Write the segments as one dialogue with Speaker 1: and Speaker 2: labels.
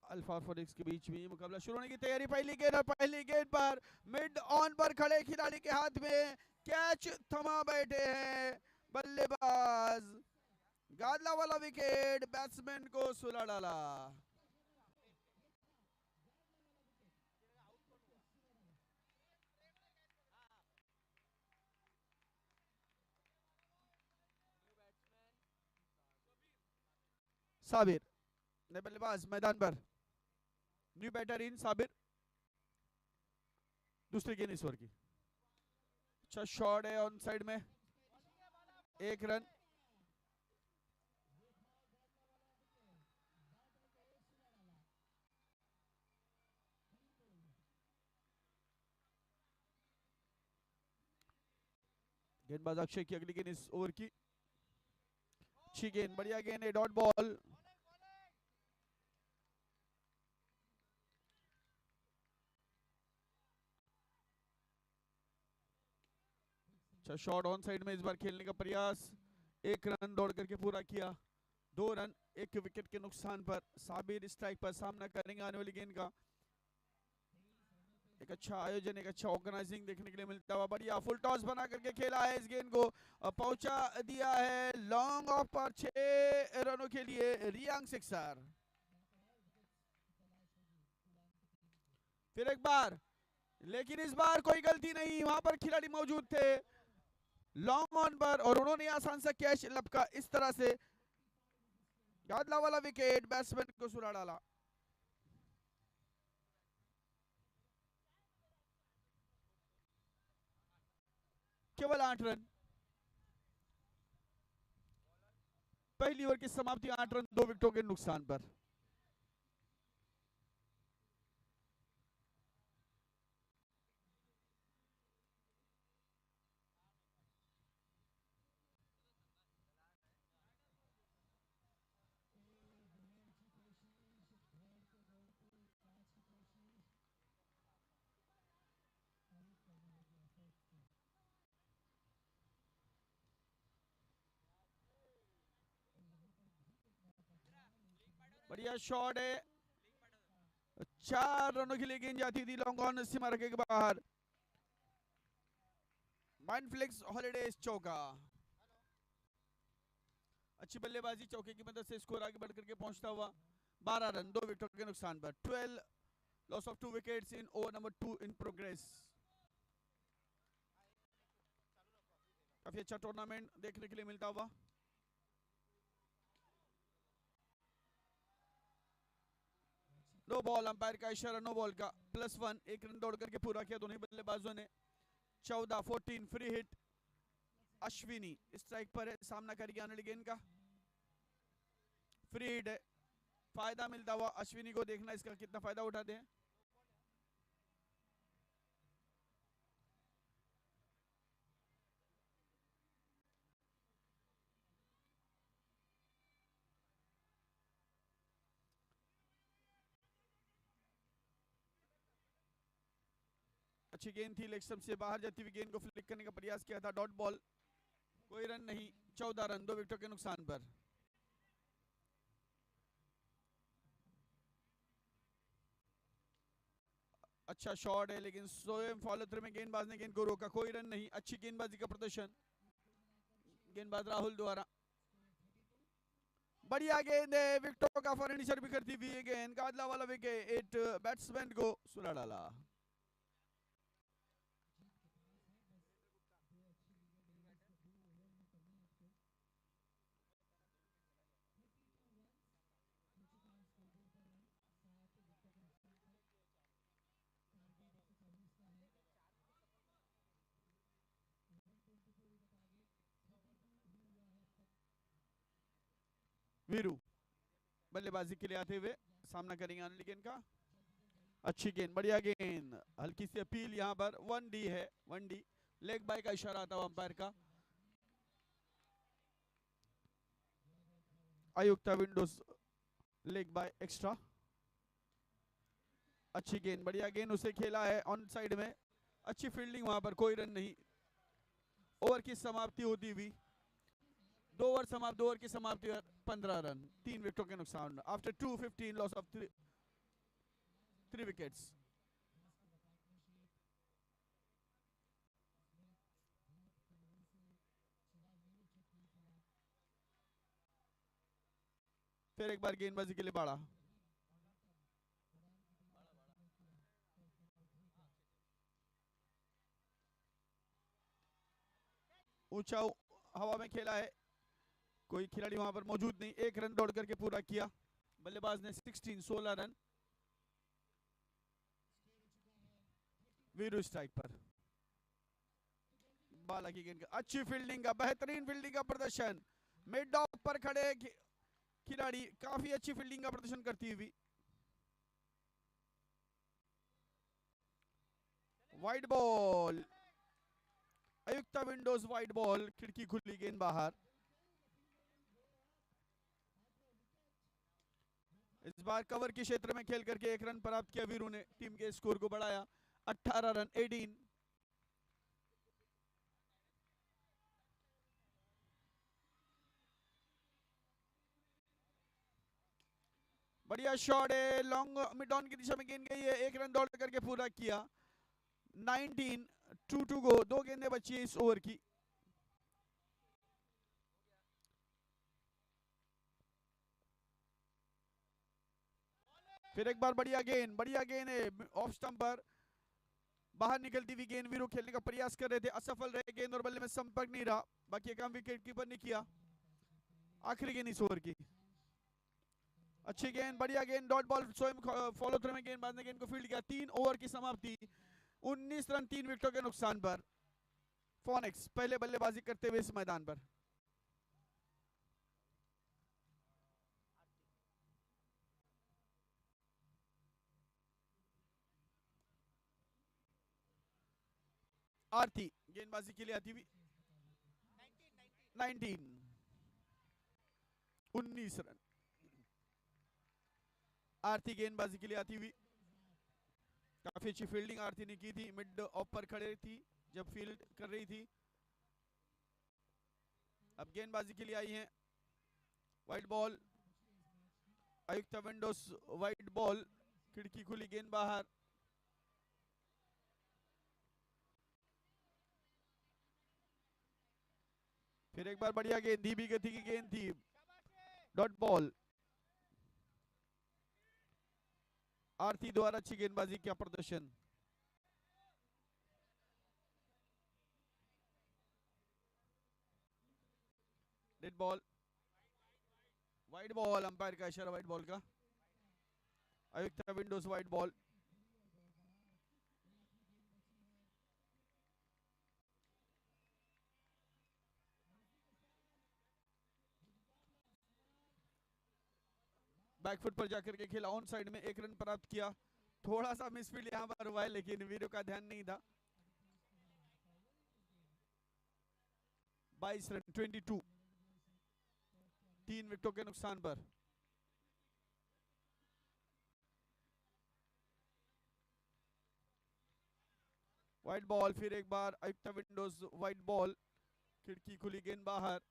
Speaker 1: Alpha phoenix के बीच में मुकाबला शुरू होने की तैयारी। पहली गेंद और पहली गेंद पर मिड ऑन पर खड़े खिलाड़ी के हाथ में कैच थमा बैठे हैं बल्लेबाज। गादला वाला विकेट बैट्समैन को सुला डाला। साबिर नए बल्लेबाज मैदान पर। New batter in Sabir. दूसरी गेंद इस ओवर की। अच्छा शॉट है ऑन साइड में, 1 रन। गेंदबाज अक्षय की अगली गेंद इस ओवर की। अच्छी गेंद, बढ़िया गेंद है, डॉट बॉल। अच्छा शॉट ऑन साइड में, इस बार खेलने का प्रयास। 1 रन दौड़ करके पूरा किया। 2 रन 1 विकेट के नुकसान पर साबिर स्ट्राइक पर सामना करेंगे आने वाली गेंद का। एक अच्छा आयोजन, एक अच्छा ऑर्गेनाइजिंग देखने के लिए मिलता हुआ। बढ़िया फुल टॉस बना करके खेला है इस गेंद को, पहुंचा दिया है लॉन्ग ऑफ पर 6 रनों के लिए रियांग सिक्सर। फिर एक बार, लेकिन इस बार कोई गलती नहीं, वहां पर खिलाड़ी मौजूद थे लॉन्ग ऑन पर और उन्होंने आसान सा कैच लपका इस तरह से। गादला वाला विकेट बैट्समैन को सुला डाला। केवल 8 रन। पहली ओवर की समाप्ति 8 रन 2 विकेटों के नुकसान पर। बढ़िया शॉट है, 4 रनों के लिए गेंद जाती थी लॉन्ग ऑन सीमा रखे के बाहर। माइंडफ्लिक्स हॉलीडेज चौका। अच्छी बल्लेबाजी, चौके की मदद से स्कोर आगे बढ़ करके पहुंचता हुआ। 12 रन 2 विकेटों के नुकसान पर। 12 loss of 2 wickets in over number 2 in progress. काफी अच्छा टूर्नामेंट देखने के लिए मिलता हुआ। नो बॉल, अंपायर का इशारा नो बॉल का। +1, 1 रन दौड़ करके पूरा किया दोनों बल्लेबाजों ने। 14 फ्री हिट। अश्विनी स्ट्राइक पर है, सामना करेगी आने वाली गेंद का। फ्री हिट है, फायदा मिलता हुआ अश्विनी को, देखना इसका कितना फायदा उठाते हैं। अच्छी गेंद थी, लेग स्टंप से बाहर जाती हुई गेंद को फ्लिक करने का प्रयास किया था, डॉट बॉल। कोई रन नहीं। 14 रन 2 विकेटों के नुकसान पर। अच्छा शॉट है, लेकिन स्वयं फॉलो थ्रू में गेंदबाज ने गेंद को रोका, कोई रन नहीं। अच्छी गेंदबाजी का प्रदर्शन गेंदबाज राहुल द्वारा। बढ़िया गेंद है, विकेटों का फर्नीचर भी करती हुई गेंद, गादला वाला विकेट बैट्समैन को सुला डाला। वीरू बल्लेबाजी के लिए आते हुए सामना करेंगे आने गेंद का। अच्छी गेंद, बढ़िया गेंद, हल्की सी अपील यहाँ पर। 1D है, 1D। लेग बाय का इशारा आता हुआ अंपायर का। Ayukta Windows leg bye extra. अच्छी गेंद, बढ़िया गेंद, उसे खेला है ऑन साइड में। अच्छी फील्डिंग वहां पर, कोई रन नहीं। ओवर की समाप्ति होती हुई 2 ओवर की समाप्ति 15 रन 3 विकेटों के नुकसान। After 215 loss of 3 3 wickets. फिर एक बार गेंदबाजी के लिए बाड़ा। ऊंचा हवा में खेला है, कोई खिलाड़ी वहां पर मौजूद नहीं। एक रन दौड़ करके पूरा किया बल्लेबाज ने। 16 रन। वीरू स्ट्राइक पर। बाला की गेंद, अच्छी फील्डिंग का, बेहतरीन फील्डिंग का प्रदर्शन। मिड ऑफ पर खड़े खिलाड़ी काफी अच्छी फील्डिंग का प्रदर्शन करती हुई। Wide ball, Ayukta windows wide ball, खिड़की खुली, गेंद बाहर। इस बार कवर के क्षेत्र में खेल करके 1 रन प्राप्त किया वीरू ने, टीम के स्कोर को बढ़ाया 18 रन 18। बढ़िया शॉट है, लॉन्ग मिड ऑन की दिशा में गेंद गई है, 1 रन दौड़ करके पूरा किया। 19, 2 टू गो, 2 गेंदें बची है इस ओवर की। फिर एक बार बढ़िया गेंद है ऑफ स्टंप पर, बाहर निकलती हुई गेंद। वीरू खेलने का प्रयास कर रहे थे, असफल रहे, गेंद और बल्ले में संपर्क नहीं रहा। बाकी काम विकेट कीपर ने किया। आखिरी गेंद इस ओवर की, अच्छी गेंद, बढ़िया गेंद, डॉट बॉल, स्वयं फॉलो थ्रू में गेंदबाज ने गेंद को फील्ड किया। 3 ओवर की समाप्ति, 19 रन 3 विकेटों के नुकसान पर। फोनिक्स पहले बल्लेबाजी करते हुए इस मैदान पर। आरती गेंदबाजी के लिए आती हुई। 19 रन। आरती गेंदबाजी के लिए आती हुई। काफी अच्छी फील्डिंग आरती ने की थी, मिड ऑफ पर खड़े थी जब फील्ड कर रही थी। अब गेंदबाजी के लिए आई हैं। Wide ball, Ayukta windows wide ball, खिड़की खुली, गेंद बाहर। फिर एक बार बढ़िया गेंद, धीमी गति की गेंद थी, डॉट बॉल। आरती द्वारा अच्छी गेंदबाजी का प्रदर्शन। Dead ball, wide ball, umpire का इशारा वाइड बॉल का। अयुक्ता विंडोज वाइड बॉल। बैकफुट पर जाकर के खेला, ऑन साइड में 1 रन प्राप्त किया। थोड़ा सा मिसफील्ड यहां पर हुआ है, लेकिन वीरू का ध्यान नहीं था। 22 रन 22, 3 विकेटों के नुकसान पर। वाइड बॉल, फिर एक बार अयुक्ता विंडोज वाइड बॉल, खिड़की खुली, गेंद बाहर।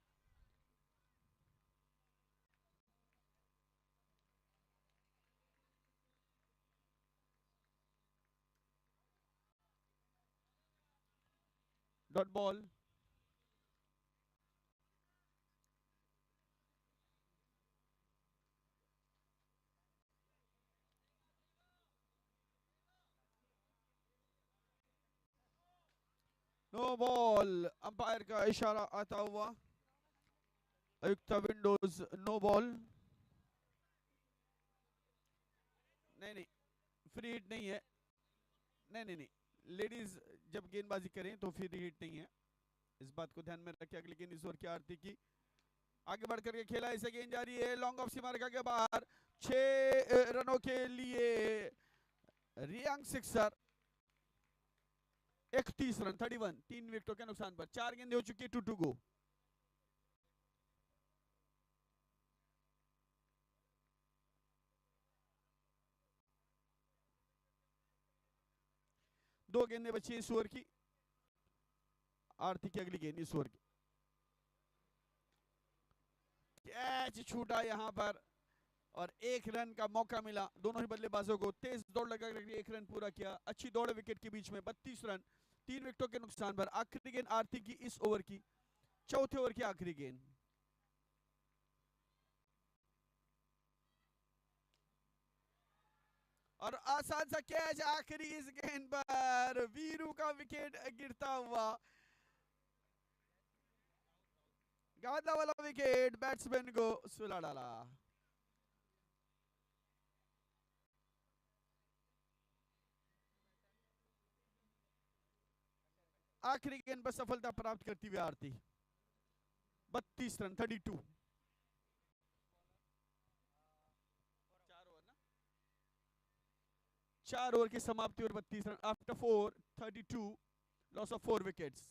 Speaker 1: Dot ball, no ball, umpire का इशारा आता हुआ। अयुक्ता विंडोज नो बॉल। नहीं, फ्री हिट नहीं है। नहीं, लेडीज जब गेंदबाजी करें तो फ्री हिट नहीं है, इस बात को ध्यान में रखें। अगली गेंद इस ओवर की आरती की, आगे बढ़ करके खेला, इसे गेंद जा रही है लॉन्ग ऑफ सीमा रेखा के बाहर। 6 रनों के लिए रियांग सिक्सर। 31 रन 31, 3 विकेटों के नुकसान पर। 4 गेंदें हो चुकी है, 2 टू गो। दो गेंदें बची है इस ओवर की। आरती की अगली गेंद इस ओवर की, कैच छूटा यहां पर और 1 रन का मौका मिला दोनों ही बल्लेबाजों को। तेज दौड़ लगा करके 1 रन पूरा किया। अच्छी दौड़ विकेट के बीच में। 32 रन 3 विकेटों के नुकसान पर। आखिरी गेंद आरती की इस ओवर की, चौथे ओवर की आखिरी गेंद। और आसान सा कैच आखिरी इस गेंद पर। वीरू का विकेट गिरता हुआ। गादा वाला विकेट बैट्समैन को सुला डाला। आखिरी गेंद पर सफलता प्राप्त करती हुई आरती। 32 रन 32। 4 ओवर की समाप्ति और 32 run after 4 32 loss of 4 wickets.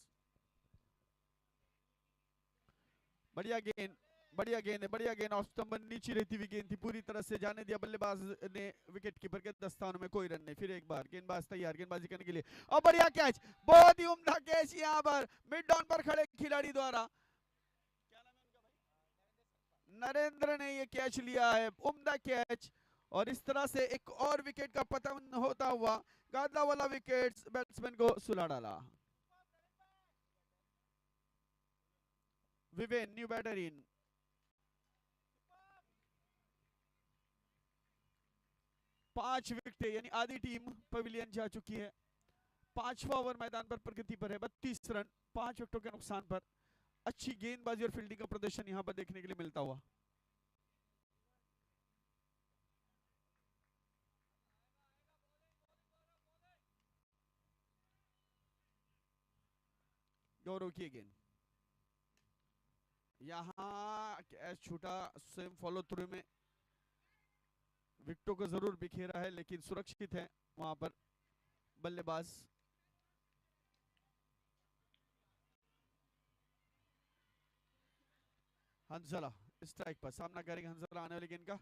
Speaker 1: बढ़िया गेंद, बढ़िया गेंद है, बढ़िया गेंद। ऑफ स्टंप नीचे रहती हुई गेंद थी, पूरी तरह से जाने दिया बल्लेबाज ने विकेट कीपर के दस्तानों में। कोई रन नहीं। फिर एक बार गेंदबाज तैयार गेंदबाजी करने के लिए। और बढ़िया कैच, बहुत ही उम्दा कैच यहां पर मिड ऑन पर खड़े खिलाड़ी द्वारा। क्या नाम है उनका भाई? नरेंद्र ने ये कैच लिया है, उम्दा कैच। और इस तरह से एक और विकेट का पतन होता हुआ गादा वाला विकेट बैट्समैन को सुला डाला। विवेन न्यू बैटर इन। 5 विकेट यानी आधी टीम पवेलियन जा चुकी है। 5वां ओवर मैदान पर प्रगति पर है। 32 रन 5 विकेटों के नुकसान पर। अच्छी गेंदबाजी और फील्डिंग का प्रदर्शन यहां पर देखने के लिए मिलता हुआ। गौरव की गेंद यहां कैच छूटा। स्वयं फॉलो थ्रू में विकेटों को जरूर बिखेरा है, लेकिन सुरक्षित है वहां पर बल्लेबाज। हंसला स्ट्राइक पर सामना करेंगे। हंसला आने वाली गेंद का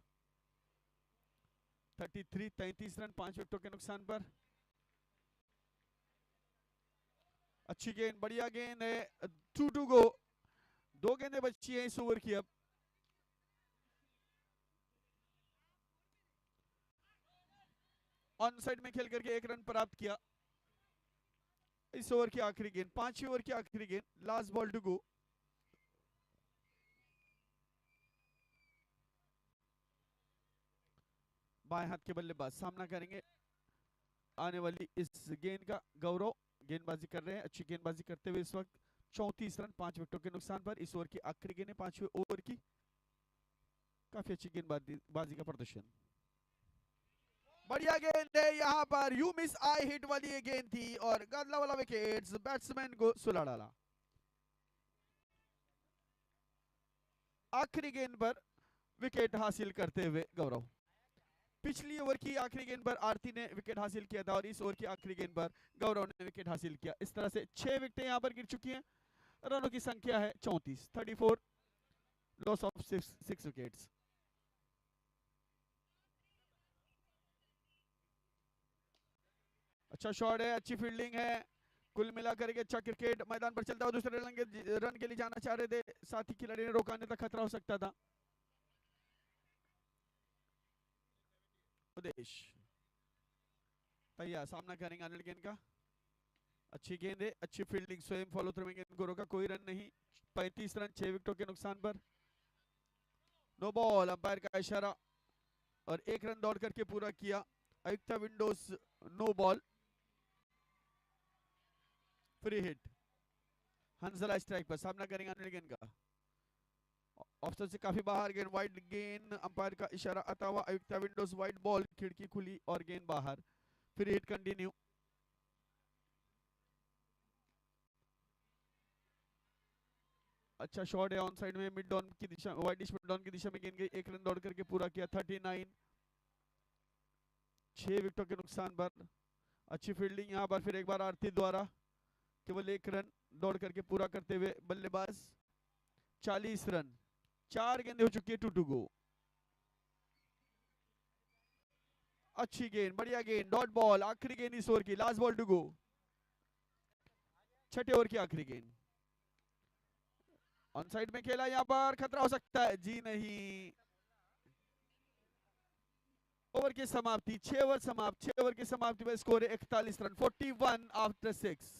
Speaker 1: 33 रन 5 विकेटों के नुकसान पर। अच्छी गेंद, बढ़िया गेंद है। 2 गो। 2 गेंदें बची हैं इस ओवर की। अब ऑन साइड में खेल करके 1 रन प्राप्त किया इस ओवर की आखिरी गेंद। 5वीं ओवर की आखिरी गेंद, लास्ट बॉल टू गो। बाएं हाथ के बल्लेबाज सामना करेंगे आने वाली इस गेंद का। गौरव गेंदबाजी कर रहे हैं, अच्छी गेंदबाजी करते हुए इस वक्त। 34 रन 5 विकेटों के नुकसान पर। इस ओवर की आखिरी गेंद है 5वें ओवर की। काफी अच्छी गेंदबाजी का प्रदर्शन। बढ़िया गेंद है यहां पर। यू मिस आई हिट वाली ये गेंद थी और गादला वाला विकेट बैट्समैन को सुला डाला। आखिरी गेंद पर विकेट हासिल करते हुए गौरव। पिछली ओवर की आखिरी गेंद पर आरती ने विकेट हासिल किया था और इस ओवर की आखिरी गेंद पर गौरव ने विकेट हासिल किया। इस तरह से 6 विकेटें यहां पर गिर चुकी हैं। रनों की संख्या है 34। 34 लॉस ऑफ 6 विकेट्स। अच्छा शॉट है, अच्छी फील्डिंग है। कुल मिलाकर के अच्छा क्रिकेट मैदान पर चलता हुआ। दूसरे रन के लिए जाना चाह रहे थे, साथ ही खिलाड़ी ने रोकाने तक खतरा हो सकता था। उदेश तैयार सामना करेंगे अनिल गेंद का। अच्छी गेंद है, अच्छी फील्डिंग। स्वयं फॉलो थ्रू में गेंद को रोका, कोई रन नहीं। 35 रन 6 विकेटों के नुकसान पर। नो बॉल, अंपायर का इशारा। और 1 रन दौड़ करके पूरा किया। आयुक्ता विंडोज नो बॉल, फ्री हिट। हंसला स्ट्राइक पर सामना करेंगे अनिल गेंद का। ऑप्शन से काफी बाहर गेंद, वाइड गेंद। अंपायर का इशारा आता हुआ आयुक्ता विंडोज वाइड बॉल। खिड़की खुली और गेंद बाहर। Free hit continue. अच्छा शॉट है ऑन साइड में मिड ऑन की दिशा, वाइड मिड ऑन की दिशा में गेंद गई। 1 रन दौड़ करके पूरा किया। 39 6 विकेटों के नुकसान पर। अच्छी फील्डिंग यहां पर फिर एक बार आरती द्वारा। केवल 1 रन दौड़ करके पूरा करते हुए बल्लेबाज। 40 रन 4 गेंदें हो चुकी है। 2 गो। अच्छी गेंद, बढ़िया गेंद, डॉट बॉल। आखिरी गेंद इस ओवर की, लास्ट बॉल टू गो। 6ठे ओवर की आखिरी गेंद। ऑन साइड में खेला, यहां पर खतरा हो सकता है। जी नहीं, ओवर की समाप्ति, 6 ओवर समाप्त, 6 ओवर की समाप्ति में स्कोर है 41 रन, 41 आफ्टर 6।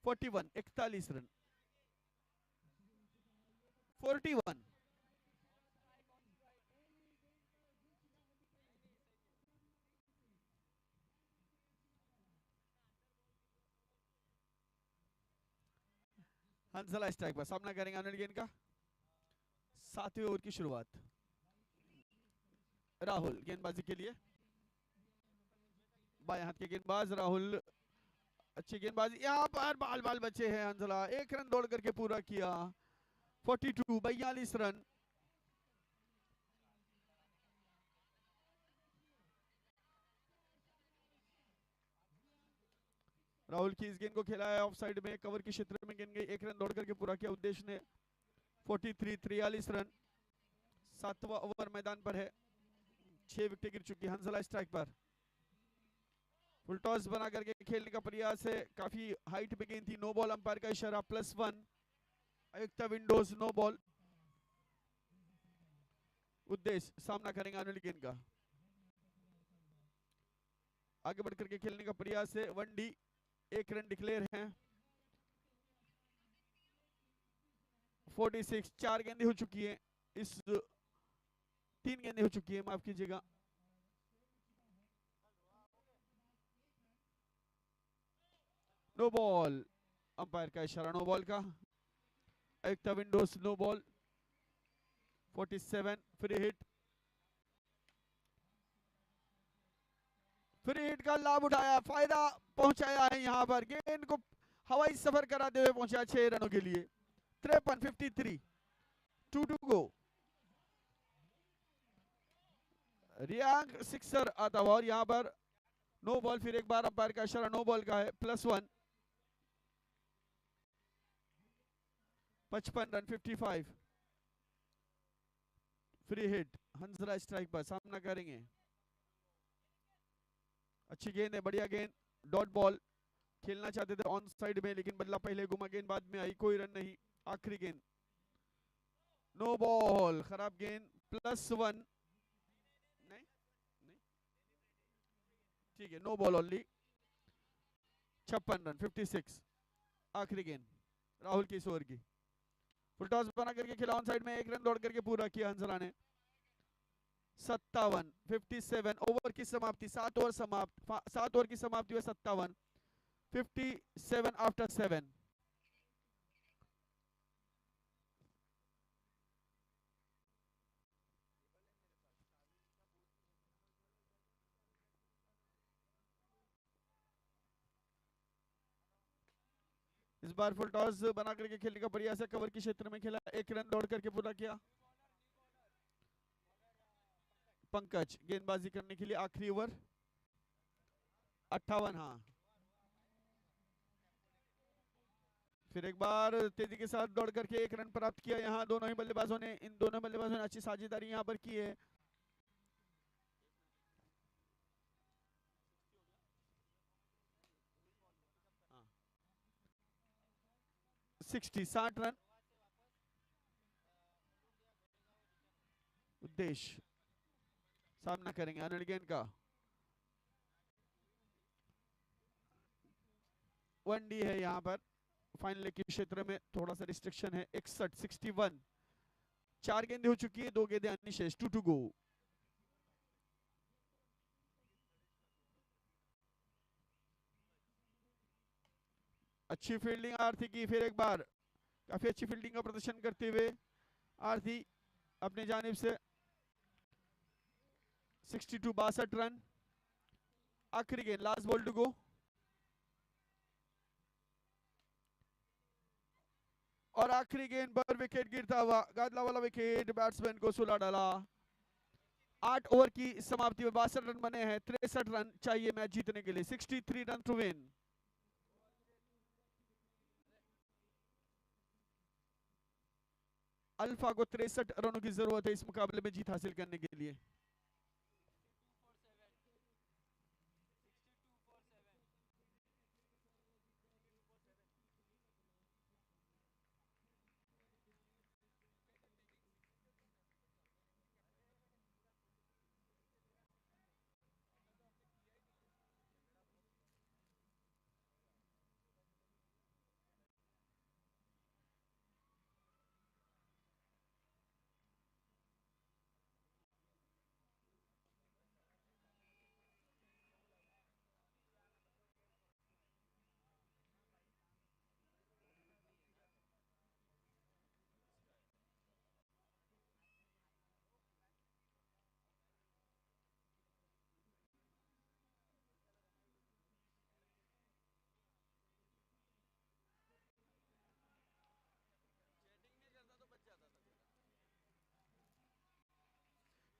Speaker 1: 41, 41 रन, 41। हंसला स्ट्राइक पर सामना करेंगे अनिल गेन का। 7वें ओवर की शुरुआत। राहुल गेंदबाजी के लिए, बाएं हाथ के गेंदबाज राहुल, अच्छी गेंदबाजी, यहाँ पर बाल बाल बचे हैं। हंसला 1 रन दौड़ करके पूरा किया, 42, 42 रन। राहुल की इस गेंद को खेला है ऑफ साइड में, कवर के क्षेत्र में गेंद गई, 1 रन दौड़ करके पूरा किया उद्देश्य ने। 43, 43 रन। 7वां ओवर मैदान पर है, 6 विकेट गिर चुकी। हंसला स्ट्राइक पर, फुल टॉस बना करके खेलने का प्रयास है, काफी हाइट पे गेंद थी। नो बॉल, अंपायर का इशारा, +1। आयुक्ता विंडोज, नो बॉल। उद्देश्य सामना करेंगे अनिल गेन का, आगे बढ़ करके खेलने का प्रयास है। 1D, 1 रन डिक्लेयर है। 46, 4 गेंदें हो चुकी है, इस 3 गेंदें हो चुकी है, माफ कीजिएगा। नो बॉल, अंपायर का इशारा नो बॉल का। आयुक्ता विंडोज, no ball. 47, free hit. Free hit का लाभ उठाया, फायदा पहुंचाया है यहां पर, गेंद को हवाई सफर कराते हुए पहुंचा 6 रनों के लिए। 53, 53, 2 टू गो। रियांग सिक्सर आता हुआ, और यहां पर नो बॉल, फिर एक बार अंपायर का इशारा नो बॉल का है, +1। 55 रन, 55। फ्री हिट, हंसरा स्ट्राइक पर सामना करेंगे। अच्छी गेंद है, बढ़िया गेंद, डॉट बॉल। खेलना चाहते थे ऑन साइड में, लेकिन बल्ला पहले घुमा, गेंद बाद में आई, कोई रन नहीं। आखिरी गेंद, नो बॉल, खराब गेंद, +1। नहीं नहीं, ठीक है, नो बॉल ओनली। 56 रन, 56। आखिरी गेंद राहुल की इस ओवर की। फुल टॉस बना करके खेला ऑन साइड में, 1 रन दौड़ करके पूरा किया हंसला ने। 57, 57 ओवर की समाप्ति, 7 ओवर समाप्त, 7 ओवर की समाप्ति में 57, 57 आफ्टर 7। इस बार फुल टॉस बना करके खेलने का प्रयास है, कवर के क्षेत्र में खेला, 1 रन दौड़ करके पूरा किया। पंकज गेंदबाजी करने के लिए, आखिरी ओवर। 58, हाँ। फिर एक बार तेजी के साथ दौड़ करके 1 रन प्राप्त किया। यहाँ दोनों ही बल्लेबाजों ने, इन दोनों बल्लेबाजों ने अच्छी साझेदारी यहाँ पर की है। हाँ। 60 रन। उद्देश्य सामना करेंगे अनिल गेन का। 1D है यहाँ पर, फाइनल के क्षेत्र में थोड़ा सा रिस्ट्रिक्शन है। 61, 61, 4 गेंदें हो चुकी है, 2 गेंदें अन्य शेष, 2 टू गो। अच्छी फील्डिंग आरती की, फिर एक बार काफी अच्छी फील्डिंग का प्रदर्शन करते हुए आरती अपने जानिब से। 62, 62 रन। आखिरी गेंद, लास्ट बॉल टू गो। और आखिरी गेंद पर विकेट गिरता हुआ, गादला वाला विकेट, बैट्समैन को सुला डाला। 8 ओवर की समाप्ति में 62 रन बने हैं, 63 रन चाहिए मैच जीतने के लिए। 63 रन टू विन। अल्फा को 63 रनों की जरूरत है इस मुकाबले में जीत हासिल करने के लिए।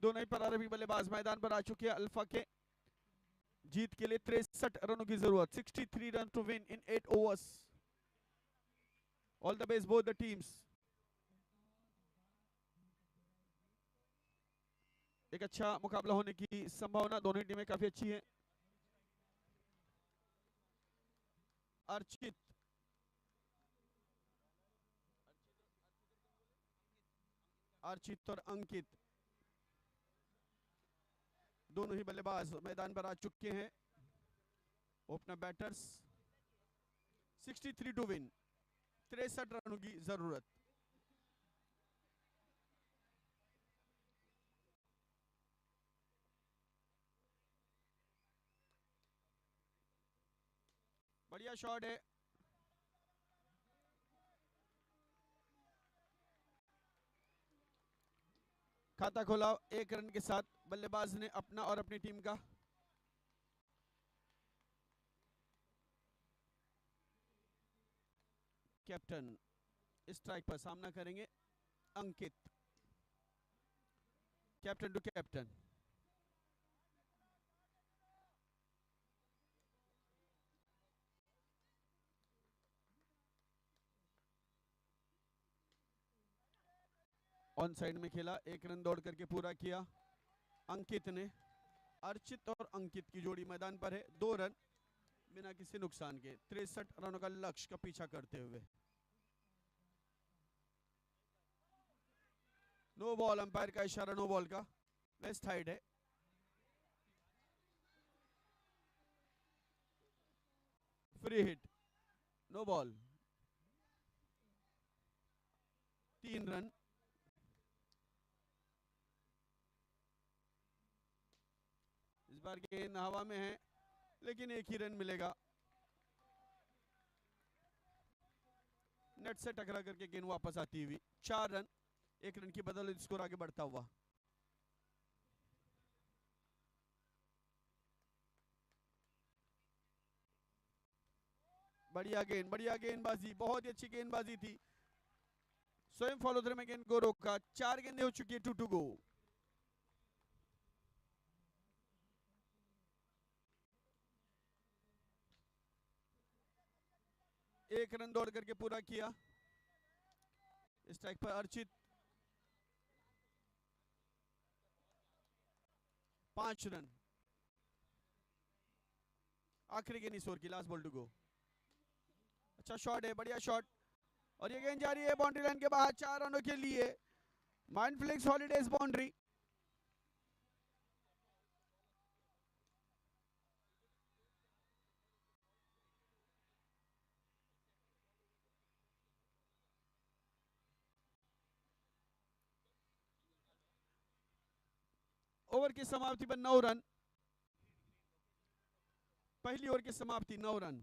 Speaker 1: दोनों ही प्रारंभिक बल्लेबाज मैदान पर आ चुके हैं। अल्फा के जीत के लिए 63 रनों की जरूरत, 63 run to win in 8 overs. All the best both the teams. एक अच्छा मुकाबला होने की संभावना, दोनों ही टीमें काफी अच्छी हैं। अर्चित और अंकित दोनों ही बल्लेबाज मैदान पर आ चुके हैं। Opener batters. 63 टू विन, 63 रनों की जरूरत। बढ़िया शॉट है। खाता खोला 1 रन के साथ बल्लेबाज ने अपना और अपनी टीम का। कैप्टन स्ट्राइक पर सामना करेंगे Ankit. Captain to captain. On side में खेला, 1 रन दौड़ करके पूरा किया अंकित ने। अर्चित और अंकित की जोड़ी मैदान पर है, 2 रन बिना किसी नुकसान के, 63 रनों का लक्ष्य का पीछा करते हुए। नो बॉल, अंपायर का इशारा नो बॉल का। वेस्ट साइड है। Free hit, no ball. 3 run. इस बार गेंद हवा में है लेकिन 1 ही रन मिलेगा। नेट से टकरा करके गेंद वापस आती हुई। 4 रन, 1 रन की बदौलत स्कोर आगे बढ़ता हुआ। बढ़िया गेंद, बढ़िया गेंदबाजी, बहुत ही अच्छी गेंदबाजी थी। स्वयं फॉलो थ्रू में गेंद को रोका। 4 गेंदें हो चुकी है, 2 टू गो। एक रन दौड़ करके पूरा किया। स्ट्राइक पर अर्चित। 5 रन। आखिरी गेंद इस ओवर की, लास्ट बॉल टू गो। अच्छा शॉट है, बढ़िया शॉट। और ये गेंद जा रही है बाउंड्री लाइन के बाहर, 4 रनों के लिए। माइंडफ्लिक्स हॉलीडेज बाउंड्री। ओवर की समाप्ति पर 9 रन। पहली ओवर की समाप्ति 9 रन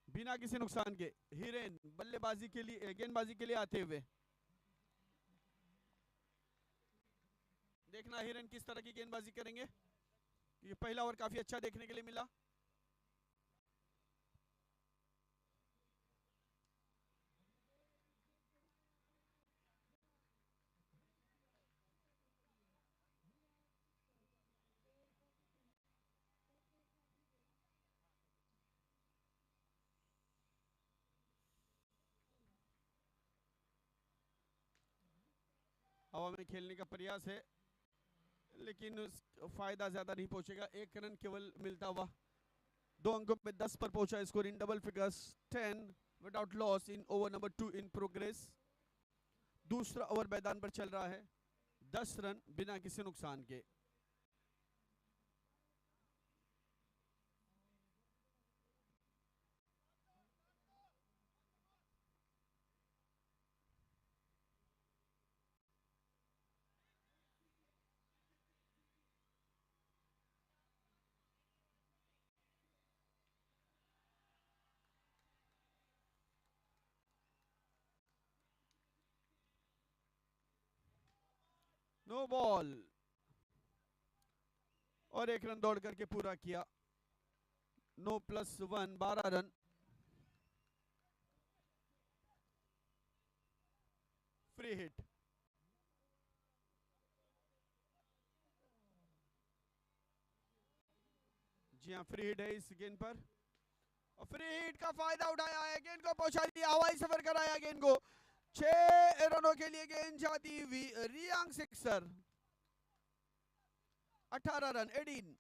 Speaker 1: बिना किसी नुकसान के। हिरेन बल्लेबाजी के लिए, गेंदबाजी के लिए आते हुए। देखना हिरेन किस तरह की गेंदबाजी करेंगे। ये पहला ओवर काफी अच्छा देखने के लिए मिला। हवा में खेलने का प्रयास है लेकिन फायदा ज्यादा नहीं पहुंचेगा। 1 रन केवल मिलता हुआ। 2 अंकों पे 10 पर पहुंचा score in double figures. 10 without loss in over number 2 in progress. दूसरा ओवर मैदान पर चल रहा है, 10 रन बिना किसी नुकसान के। नो बॉल और 1 रन दौड़ करके पूरा किया। 9 प्लस 1 12 रन। Free hit. जी हाँ, फ्री हिट है इस गेंद पर और फ्री हिट का फायदा उठाया है, गेंद को पहुंचा दिया, हवाई सफर कराया गेंद को। 6 रनों के लिए गेंद जाती हुई रियांग सिक्सर। 18 रन 18।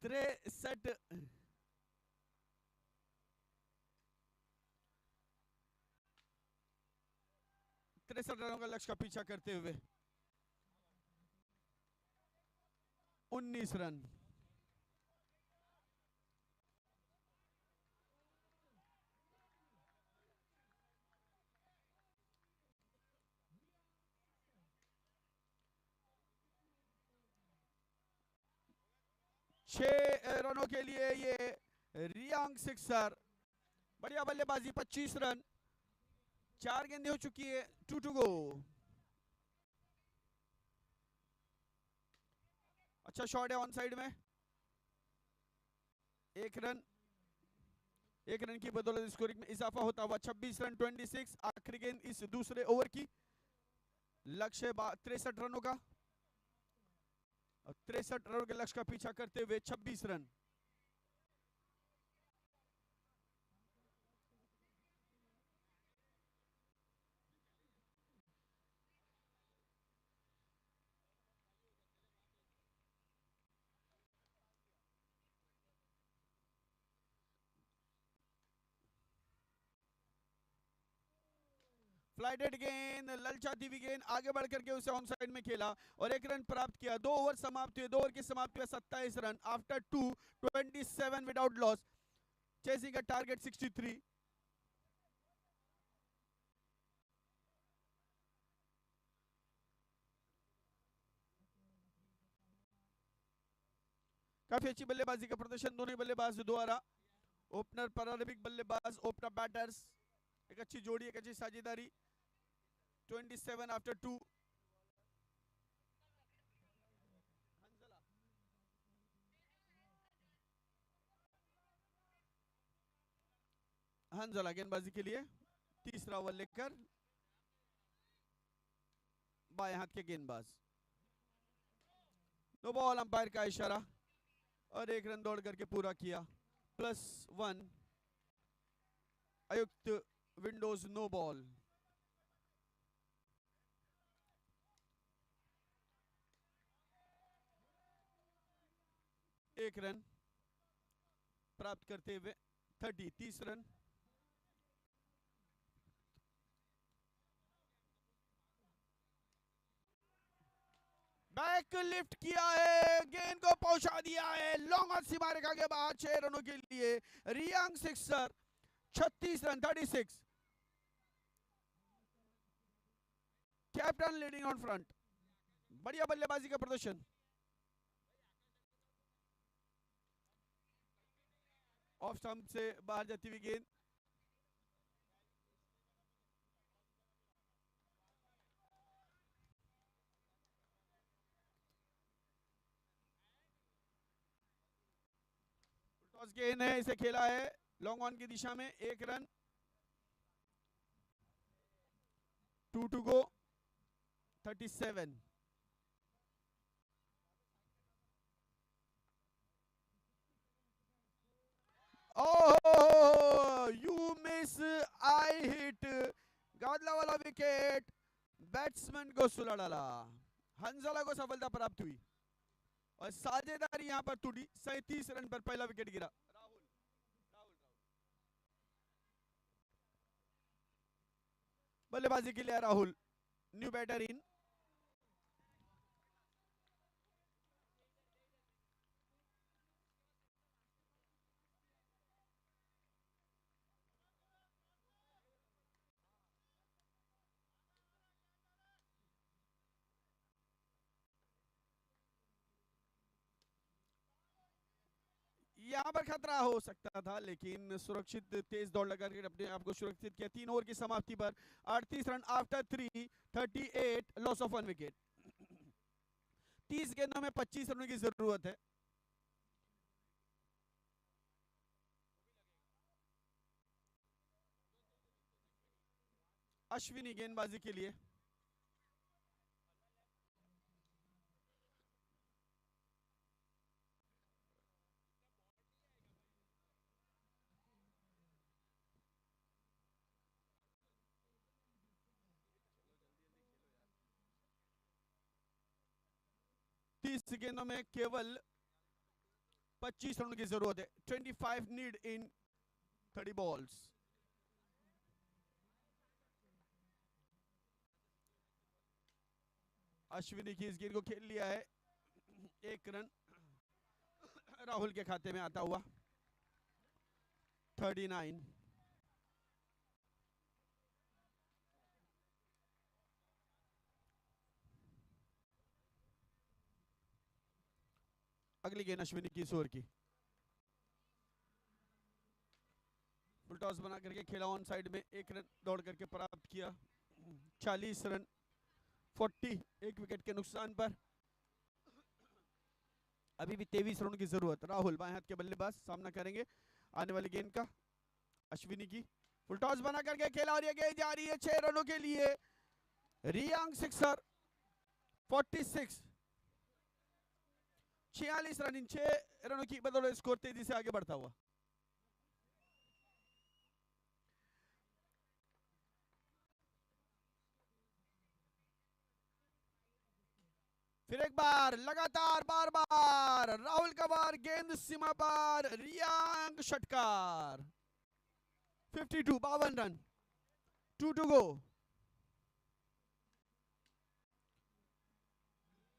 Speaker 1: तिरसठ 63 रनों का लक्ष्य का पीछा करते हुए 19 रन। छह रनों के लिए ये रियांग सिक्सर। बढ़िया बल्लेबाजी, 25 रन, 4 गेंदें हो चुकी है, 2 टू गो। अच्छा शॉट है ऑन साइड में, 1 रन। 1 रन की बदौलत स्कोरिंग में इजाफा होता हुआ 26 रन 26। आखिरी गेंद इस दूसरे ओवर की, लक्ष्य 63 रनों का। 63 रनों के लक्ष्य का पीछा करते हुए 26 रन। फ्लाइटेड गेंद, ललचाती हुई गेंद, आगे बढ़ करके उसे ऑन साइड में खेला और 1 रन प्राप्त किया। 2 ओवर समाप्त हुए, 2 ओवर की समाप्ति में 27 run after 27 without loss, chasing a target 63। काफी अच्छी बल्लेबाजी का प्रदर्शन दोनों बल्लेबाज द्वारा। ओपनर प्रारंभिक बल्लेबाज, ओपनर बैटर्स, एक अच्छी जोड़ी, एक अच्छी साझेदारी। 27 आफ्टर 2। हंजला गेंदबाजी के लिए, तीसरा ओवर लेकर बाएं हाथ के गेंदबाज। नो बॉल, अंपायर का इशारा और 1 रन दौड़ करके पूरा किया, +1। आयुक्त विंडोज नो बॉल। एक रन प्राप्त करते हुए 30 रन। बैक लिफ्ट किया है, गेंद को पहुंचा दिया है लॉन्ग ऑन सीमा रेखा के बाद। 6 रनों के लिए Reang sixer, 36 run 36। Captain leading on front. बढ़िया बल्लेबाजी का प्रदर्शन। ऑफ स्टंप से बाहर जाती हुई गेंद, टॉस गेंद है, इसे खेला है लॉन्ग ऑन की दिशा में। 1 run, 2 to go, 37। Oh, you miss, I hit, गादला वाला विकेट, बैट्समैन को सुला डाला। हंजला को सफलता प्राप्त हुई और साझेदारी यहां पर टूटी। 37 रन पर पहला विकेट गिरा। बल्लेबाजी के लिए राहुल, न्यू बैटर इन। यहां पर खतरा हो सकता था लेकिन सुरक्षित तेज दौड़ लगा कर अपने आप को सुरक्षित किया। 3 ओवर की समाप्ति पर 38 run after 3, 38, loss of 1 wicket. 30 गेंदों में 25 रनों की जरूरत है। अश्विनी गेंदबाजी के लिए, 30 गेंदों में केवल 25 रन की जरूरत है। 25 नीड इन 30 बॉल्स। अश्विनी की इस गेंद को खेल लिया है, 1 रन राहुल के खाते में आता हुआ। 39। अगली गेंद अश्विनी की इस ओवर की। फुल टॉस बना करके खेला ऑन साइड में, 1 रन दौड़ करके प्राप्त किया। 40 रन 40, 1 विकेट के नुकसान पर। अभी भी 23 रन की जरूरत। राहुल बाएं हाथ के बल्लेबाज सामना करेंगे आने वाली गेंद का। अश्विनी की फुल टॉस बना करके खेला और ये गेंद जा रही है 6 रनों के लिए। रियांग सिक्सर 46, 46 रन इन 6 रनों की बदौलत स्कोर तेजी से आगे बढ़ता हुआ। फिर एक बार लगातार बार बार राहुल का बार, गेंद सीमा पार, रियांग षटकार। 52, 52 रन, 2 टू गो।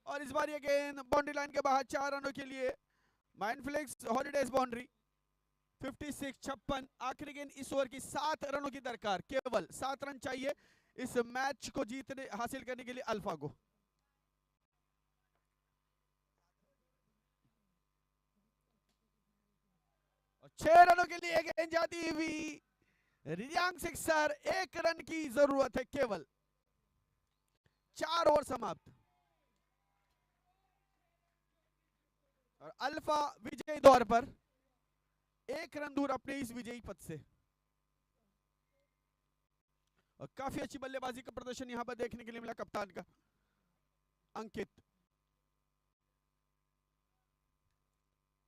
Speaker 1: और इस बार ये गेंद बाउंड्री लाइन के बाहर 4 रनों के लिए। माइनफ्लिक्स हॉलीडेज बाउंड्री। 56, 56। आखिरी गेंद इस ओवर की 7 रनों की दरकार, केवल 7 रन चाहिए इस मैच को जीतने हासिल करने के लिए अल्फा को। और 6 रनों के लिए गेंद जाती हुई। रियांग सिक्सर, 1 रन की जरूरत है केवल। 4 ओवर समाप्त और अल्फा विजयी दौर पर 1 रन दूर अपने इस विजयी पद से। और काफी अच्छी बल्लेबाजी का प्रदर्शन यहां पर देखने के लिए मिला कप्तान का अंकित।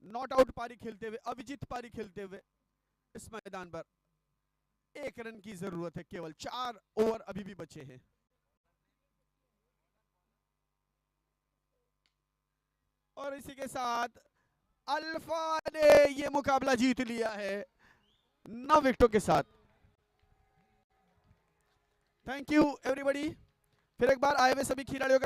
Speaker 1: नॉट आउट पारी खेलते हुए, अविजित पारी खेलते हुए इस मैदान पर 1 रन की जरूरत है केवल। 4 ओवर अभी भी बचे हैं। और इसी के साथ अल्फा ने ये मुकाबला जीत लिया है 9 विकेटों के साथ। Thank you everybody. फिर एक बार आए हुए सभी खिलाड़ियों का